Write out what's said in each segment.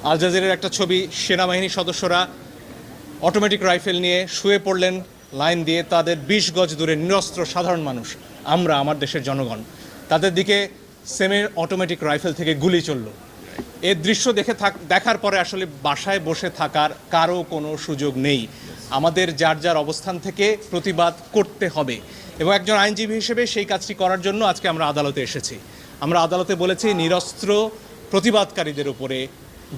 আল জাজিরার একটা ছবি, সেনাবাহিনীর সদস্যরা অটোমেটিক রাইফেল নিয়ে শুয়ে পড়লেন লাইন দিয়ে, তাদের 20 গজ দূরে নিরস্ত্র সাধারণ মানুষ, আমরা, আমার দেশের জনগণ, তাদের দিকে সেমি অটোমেটিক রাইফেল থেকে গুলি চলল। এর দৃশ্য দেখার পরে আসলে বাসায় বসে থাকার কারো কোনো সুযোগ নেই। আমাদের যার যার অবস্থান থেকে প্রতিবাদ করতে হবে, এবং একজন আইনজীবী হিসেবে সেই কাজটি করার জন্য আজকে আমরা আদালতে এসেছি। আমরা আদালতে বলেছি নিরস্ত্র প্রতিবাদকারীদের উপরে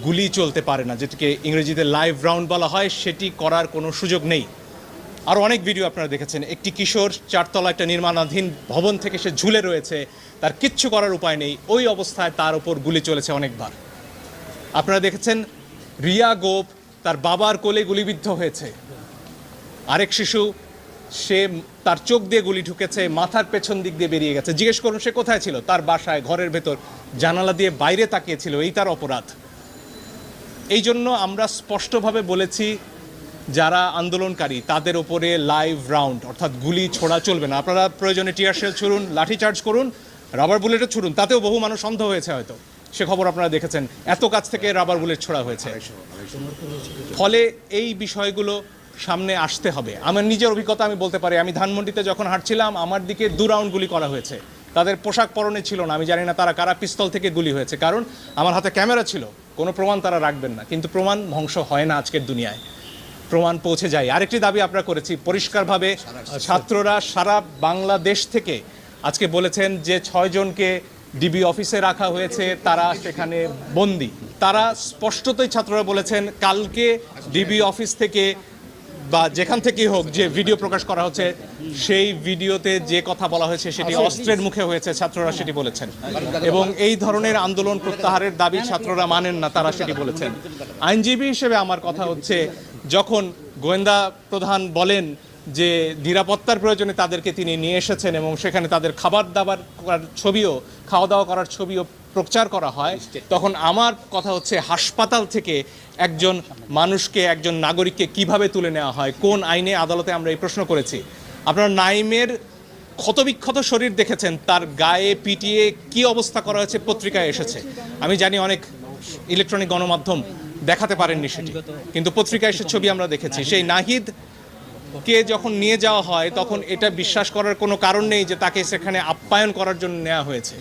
গুলি চলতে পারে না, যেটিকে ইংরেজিতে লাইভ রাউন্ড বলা হয়, সেটি করার কোনো সুযোগ নেই। আর অনেক ভিডিও আপনারা দেখেছেন, একটি কিশোর 4 তলা একটা নির্মাণাধীন ভবন থেকে সে ঝুলে রয়েছে, তার কিচ্ছু করার উপায় নেই, ওই অবস্থায় তার উপর গুলি চলেছে অনেকবার। আপনারা দেখেছেন রিয়া গোপ তার বাবার কোলে গুলিবিদ্ধ হয়েছে, আরেক শিশু সে তার চোখ দিয়ে গুলি ঢুকেছে, মাথার পেছন দিক দিয়ে বেরিয়ে গেছে। জিজ্ঞেস করুন সে কোথায় ছিল? তার বাসায়, ঘরের ভেতর, জানালা দিয়ে বাইরে তাকিয়েছিল, এই তার অপরাধ। এই জন্য আমরা স্পষ্টভাবে বলেছি যারা আন্দোলনকারী তাদের ওপরে লাইভ রাউন্ড অর্থাৎ গুলি ছোড়া চলবে না। আপনারা প্রয়োজনে টিয়ার শেল ছুড়ুন, লাঠিচার্জ করুন, রাবার বুলেটও ছুড়ুন, তাতেও বহু মানুষ অন্ধ হয়েছে হয়তো, সে খবর আপনারা দেখেছেন, এত কাছ থেকে রাবার বুলেট ছোড়া হয়েছে। ফলে এই বিষয়গুলো সামনে আসতে হবে। আমার নিজের অভিজ্ঞতা আমি বলতে পারি, আমি ধানমন্ডিতে যখন হাঁটছিলাম আমার দিকে 2 রাউন্ড গুলি করা হয়েছে। তাদের পোশাক পরনে ছিল না, আমি জানি না তারা কারা, পিস্তল থেকে গুলি হয়েছে, কারণ আমার হাতে ক্যামেরা ছিল, কোনো প্রমাণ তারা রাখবেন না, কিন্তু প্রমাণ ধ্বংস হয় না আজকের দুনিয়ায়, প্রমাণ পৌঁছে যায়। আরেকটি দাবি আমরা করেছি পরিষ্কারভাবে, ছাত্ররা সারা বাংলাদেশ থেকে আজকে বলেছেন যে 6 জনকে ডিবি অফিসে রাখা হয়েছে, তারা সেখানে বন্দী। তারা স্পষ্টতই ছাত্ররা বলেছেন কালকে ডিবি অফিস থেকে বা যেখান থেকেই হোক যে ভিডিও প্রকাশ করা হচ্ছে, সেই ভিডিওতে যে কথা বলা হয়েছে সেটি অস্ত্রের মুখে হয়েছে, ছাত্ররা সেটি বলেছেন। এবং এই ধরনের আন্দোলন প্রত্যাহারের দাবি ছাত্ররা মানেন না, তারা সেটি বলেছেন। আইনজীবী হিসেবে আমার কথা হচ্ছে, যখন গোয়েন্দা প্রধান বলেন যে নিরাপত্তার প্রয়োজনে তাদেরকে তিনি নিয়ে এসেছেন এবং সেখানে তাদের খাওয়া দাওয়া করার ছবিও প্রচার করা হয়, তখন আমার কথা হচ্ছে হাসপাতাল থেকে একজন মানুষকে, একজন নাগরিককে কিভাবে তুলে নেওয়া হয়, কোন আইনে? আদালতে আমরা এই প্রশ্ন করেছি। আপনারা নাইমের ক্ষতবিক্ষত শরীর দেখেছেন, তার গায়ে পিটিয়ে কি অবস্থা করা হয়েছে পত্রিকায় এসেছে। আমি জানি অনেক ইলেকট্রনিক গণমাধ্যম দেখাতে পারেননি সেটি, কিন্তু পত্রিকায় এসে ছবি আমরা দেখেছি। সেই নাহিদকে যখন নিয়ে যাওয়া হয় তখন এটা বিশ্বাস করার কোনো কারণ নেই যে তাকে সেখানে আপ্যায়ন করার জন্য নেওয়া হয়েছে।